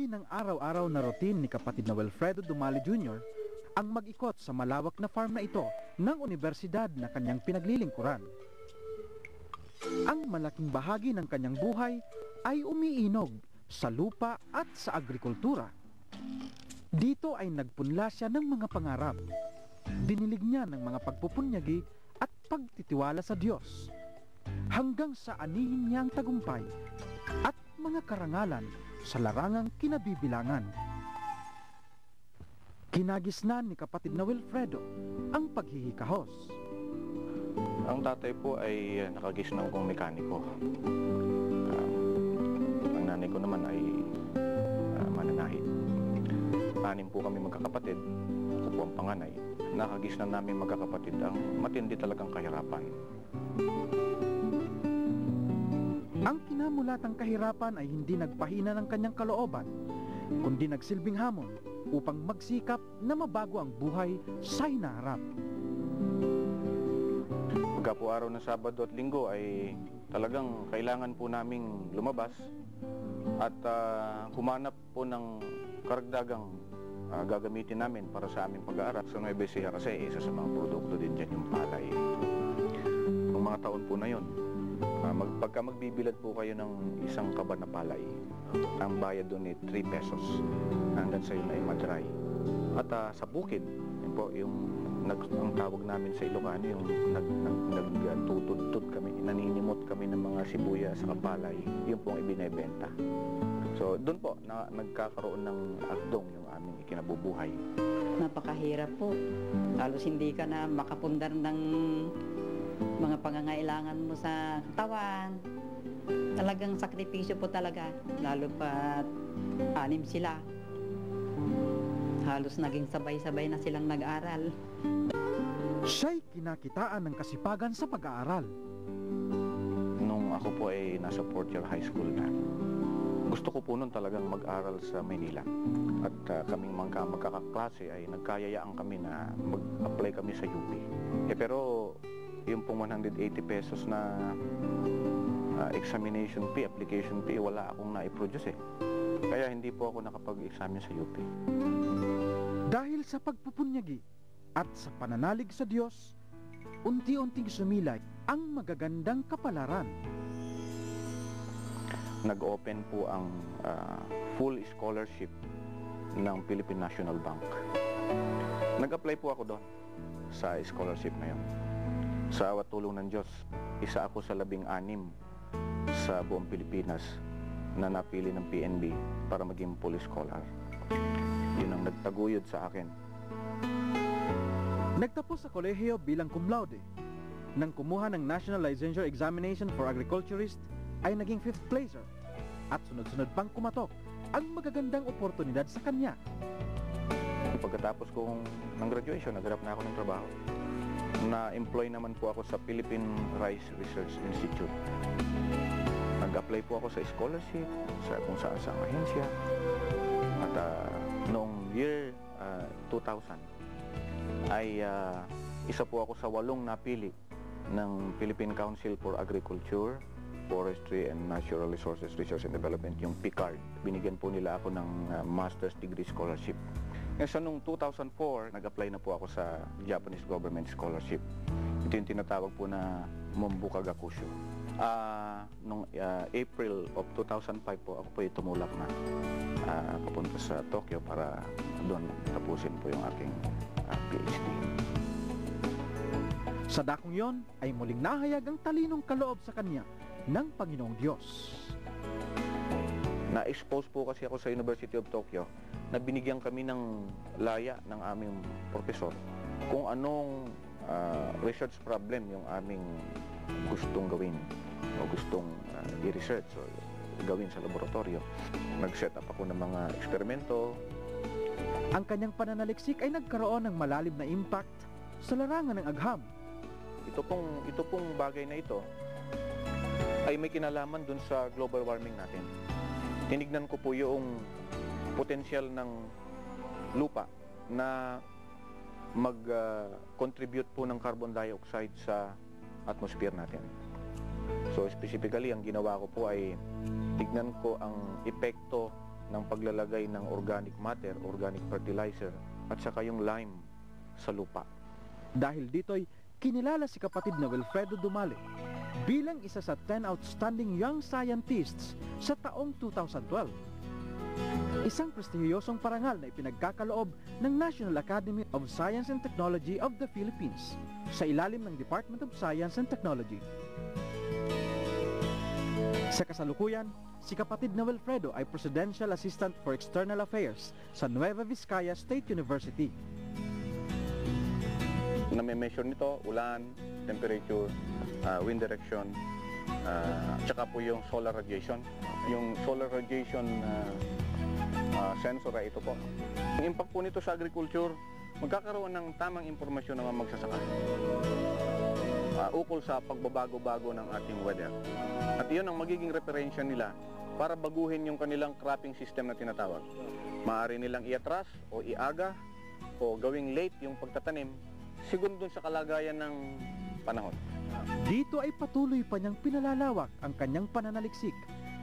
Bahagi ng araw-araw na routine ni kapatid na Wilfredo Dumali Jr. ang mag-ikot sa malawak na farm na ito ng universidad na kanyang pinaglilingkuran. Ang malaking bahagi ng kanyang buhay ay umiinog sa lupa at sa agrikultura. Dito ay nagpunla siya ng mga pangarap. Dinilig niya ng mga pagpupunyagi at pagtitiwala sa Diyos. Hanggang sa anihin niya ang tagumpay at mga karangalan sa larangang kinabibilangan. Kinagisnan ni kapatid na Wilfredo ang paghihikahos. Ang tatay po ay nakagisnan kong mekaniko. Ang nanay ko naman ay mananahi. 6 po kami magkakapatid. Ako po ang panganay. Nakagisnan namin magkakapatid ang matindi talagang kahirapan. Ang kinamulatang kahirapan ay hindi nagpahina ng kanyang kalooban, kundi nagsilbing hamon upang magsikap na mabago ang buhay sa hinaharap. Pagka po araw ng Sabado at Linggo ay talagang kailangan po naming lumabas at humanap po ng karagdagang gagamitin namin para sa aming pag-aaral. Sa Nueva Ecija kasi isa sa mga produkto din dyan yung palay. Noong mga taon po na yon, pagka magbibilad po kayo ng isang kaban na palay, ang bayad doon ay 3 pesos hanggang sa yun ay madry. At sa bukid, yun po, ang tawag namin sa Ilocano, yung nagtutudtod kami, naninimot kami ng mga sibuyas sa palay, yun po ang ibinebenta. So doon po nagkakaroon ng agdong yung aming ikinabubuhay. Napakahirap po. Halos hindi ka na makapundar ng mga pangangailangan mo sa katawan. Talagang sakripisyo po talaga. Lalo pa 6 sila. Halos naging sabay-sabay na silang nag-aral. Siya'y kinakitaan ng kasipagan sa pag-aaral. Nung ako po ay nasa 4th year high school na, gusto ko po nun talagang mag-aral sa Maynila. At kaming mga magkakaklase ay nagkayayaan kami na mag-apply kami sa UP. Pero yung pong 180 pesos na examination fee, application fee, wala akong na-produce eh. Kaya hindi po ako nakapag-examine sa UP. Dahil sa pagpupunyagi at sa pananalig sa Diyos, unti-unting sumilay ang magagandang kapalaran. Nag-open po ang full scholarship ng Philippine National Bank. Nag-apply po ako doon sa scholarship na yun. Sa awat tulong ng Diyos, isa ako sa 16 sa buong Pilipinas na napili ng PNB para maging full scholar. Yun ang nagtaguyod sa akin. Nagtapos sa kolehiyo bilang cum laude. Nang kumuha ng National Licensure Examination for Agriculturist, ay naging 5th placer at sunod-sunod pang kumatok ang magagandang oportunidad sa kanya. Pagkatapos kong ng graduation, naghanap na ako ng trabaho. Na-employ naman po ako sa Philippine Rice Research Institute. Nag-apply po ako sa scholarship sa kung saan sa ahensya. At noong year 2000 ay isa po ako sa 8 napili ng Philippine Council for Agriculture, Forestry and Natural Resources Research and Development, yung PICARD. Binigyan po nila ako ng master's degree scholarship. Ngayon, sa noong 2004, nag-apply na po ako sa Japanese Government Scholarship. Ito yung tinatawag po na Mombuka Gakusho. Noong April of 2005 po, ako po yung tumulak na papunta sa Tokyo para doon tapusin po yung aking PhD. Sa dakong yon ay muling nahayag ang talinong kaloob sa kanya ng Panginoong Diyos. Na-expose po kasi ako sa University of Tokyo na binigyan kami ng laya ng aming profesor kung anong research problem yung aming gustong gawin o gustong i-research o gawin sa laboratorio. Nag-set up ako ng mga eksperimento. Ang kanyang pananaliksik ay nagkaroon ng malalim na impact sa larangan ng agham. Ito pong bagay na ito ay may kinalaman dun sa global warming natin. Tinignan ko po yung potensyal ng lupa na mag-contribute po ng carbon dioxide sa atmosphere natin. So specifically, ang ginawa ko po ay tignan ko ang epekto ng paglalagay ng organic matter, organic fertilizer, at saka yung lime sa lupa. Dahil dito'y kinilala si kapatid na Wilfredo Dumali bilang isa sa 10 outstanding young scientists sa taong 2012. Isang prestihiyosong parangal na ipinagkakaloob ng National Academy of Science and Technology of the Philippines sa ilalim ng Department of Science and Technology. Sa kasalukuyan, si kapatid na Wilfredo ay Presidential Assistant for External Affairs sa Nueva Vizcaya State University. Na-measure nito, ulan, temperature, wind direction, tsaka po yung solar radiation. Yung solar radiation sensor ay ito po. Ang impact po nito sa agriculture, magkakaroon ng tamang impormasyon ng mga magsasaka ukol sa pagbabago-bago ng ating weather. At iyon ang magiging referensya nila para baguhin yung kanilang cropping system na tinatawag. Maaari nilang iatras o iaga o gawing late yung pagtatanim segundo sa kalagayan ng panahon. Dito ay patuloy pa niyang pinalalawak ang kanyang pananaliksik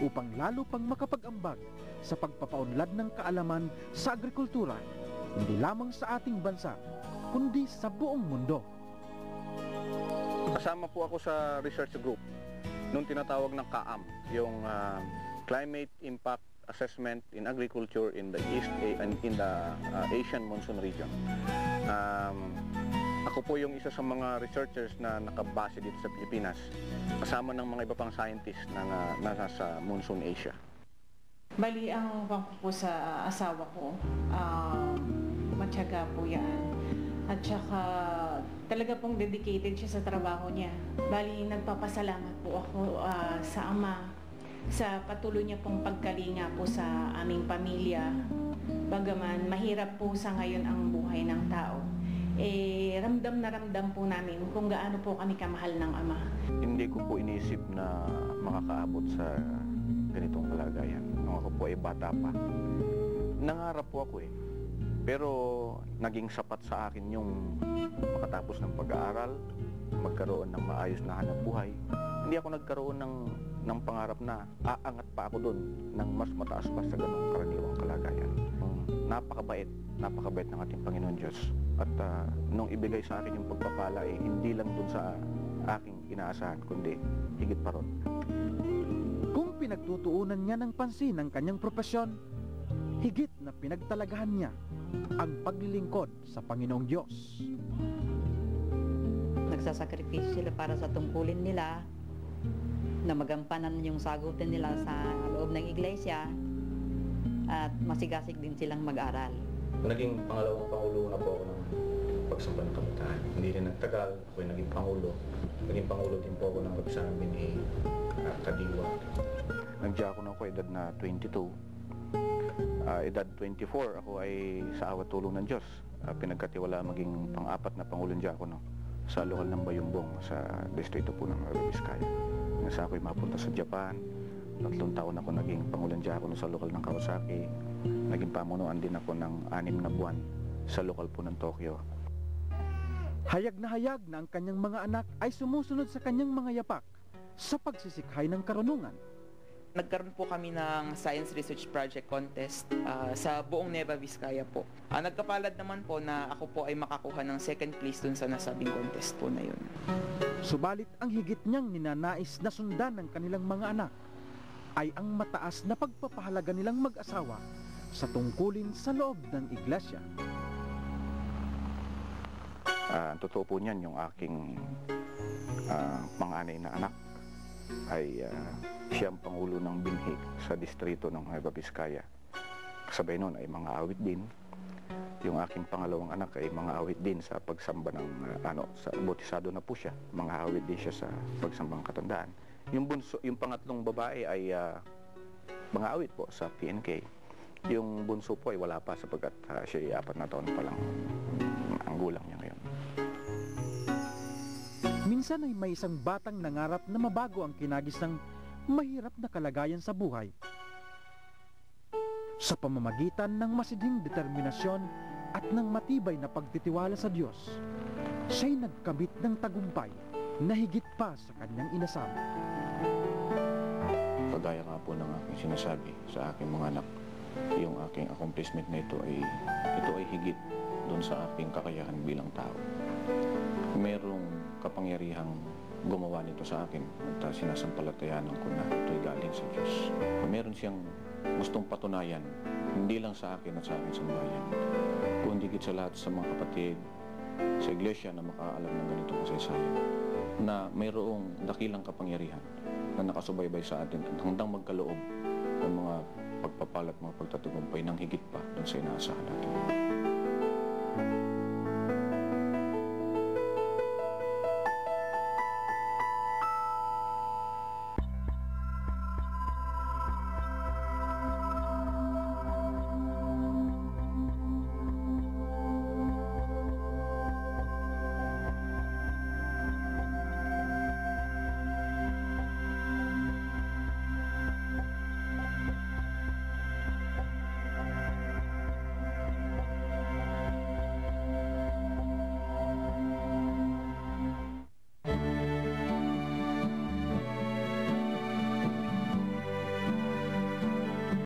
upang lalo pang makapag-ambag sa pagpapaunlad ng kaalaman sa agrikultura, hindi lamang sa ating bansa, kundi sa buong mundo. Kasama po ako sa research group nung tinatawag ng CAAM, yung Climate Impact Assessment in Agriculture in the East and in the Asian Monsoon Region. Ako po yung isa sa mga researchers na nakabase dito sa Pilipinas, kasama ng mga iba pang scientists na nasa Monsoon Asia. Bali, ang bangko po sa asawa ko, matyaga po yan. At saka talaga pong dedicated siya sa trabaho niya. Bali, nagpapasalamat po ako sa ama sa patuloy niya pong pagkalinga po sa aming pamilya. Bagaman mahirap po sa ngayon ang buhay ng tao, ramdam na ramdam po namin kung gaano po kami kamahal ng ama. Hindi ko po iniisip na makakaabot sa ganitong kalagayan. Nung ako po ay bata pa. Nangarap po ako Pero naging sapat sa akin yung makatapos ng pag-aaral, magkaroon ng maayos na hanap buhay. Hindi ako nagkaroon ng pangarap na aangat pa ako doon ng mas mataas pa sa ganong karaniwang kalagayan. Napakabait ng ating Panginoon Diyos. At nung ibigay sa akin yung pagpapala hindi lang doon sa aking inaasahan, kundi higit pa ron. Kung pinagtutuunan niya ng pansin ang kanyang propesyon, higit na pinagtalagahan niya ang paglilingkod sa Panginoong Diyos. Nagsasakripisyo sila para sa tungkulin nila na magampanan yung sagutin nila sa loob ng iglesia at masigasig din silang mag-aral. Naging pangalawang pangulo na po ako ng pagsamba ng kabataan. Hindi rin nagtagal, ako'y naging pangulo. Naging pangulo din po ako ng pagsabi ni Kadiwa. Nag-diakono ako edad na 22. Edad 24, ako ay sa awat tulong ng Diyos. Pinagkatiwala maging pang-apat na pangulong diakono sa lokal ng Bayumbong sa distrito po ng Nueva Vizcaya. Nasa ako'y mapunta sa Japan. 3 taon ako naging pangulong diakono sa lokal ng Kawasaki. Naging pamunuan din ako ng 6 na buwan sa lokal po ng Tokyo. Hayag na ang kanyang mga anak ay sumusunod sa kanyang mga yapak sa pagsisikhay ng karunungan. Nagkaroon po kami ng Science Research Project Contest sa buong Nueva Vizcaya po. Nagkapalad naman po na ako po ay makakuha ng 2nd place dun sa nasabing contest po na yun. Subalit ang higit niyang ninanais na sundan ng kanilang mga anak ay ang mataas na pagpapahalaga nilang mag-asawa sa tungkulin sa loob ng iglesia. Ang totoo po niyan, yung aking panganay na anak ay siyang pangulo ng binhi sa distrito ng Nueva Vizcaya. Kasabay nun ay mga awit din. Yung aking pangalawang anak ay mga awit din sa pagsamba ng sa botisado na po siya. Mga awit din siya sa pagsambang katandaan. Yung pangatlong babae ay mga awit po sa PNK. Yung bunso po ay wala pa sapagkat siya ay 4 na taon pa lang ang gulang niya ngayon. Minsan ay may isang batang nangarap na mabago ang kinagis ng mahirap na kalagayan sa buhay. Sa pamamagitan ng masidhing determinasyon at ng matibay na pagtitiwala sa Diyos, siya'y nagkamit ng tagumpay na higit pa sa kanyang inasam. Kagaya nga po ng aking sinasabi sa aking mga anak, yung aking accomplishment na ito ay higit doon sa aking kakayahan bilang tao. Merong kapangyarihang gumawa nito sa akin at sinasampalatayanan ko na ito'y galing sa Diyos. Meron siyang gustong patunayan, hindi lang sa akin at sa aking sambahayan, kundi higit sa lahat sa mga kapatid sa iglesia na makaalam ng ganitong kasaysayan, na mayroong dakilang kapangyarihan na nakasubaybay sa atin at hanggang magkaloob ng mga pagpapala at mga pagtatagumpay ng higit pa doon sa inaasahan natin.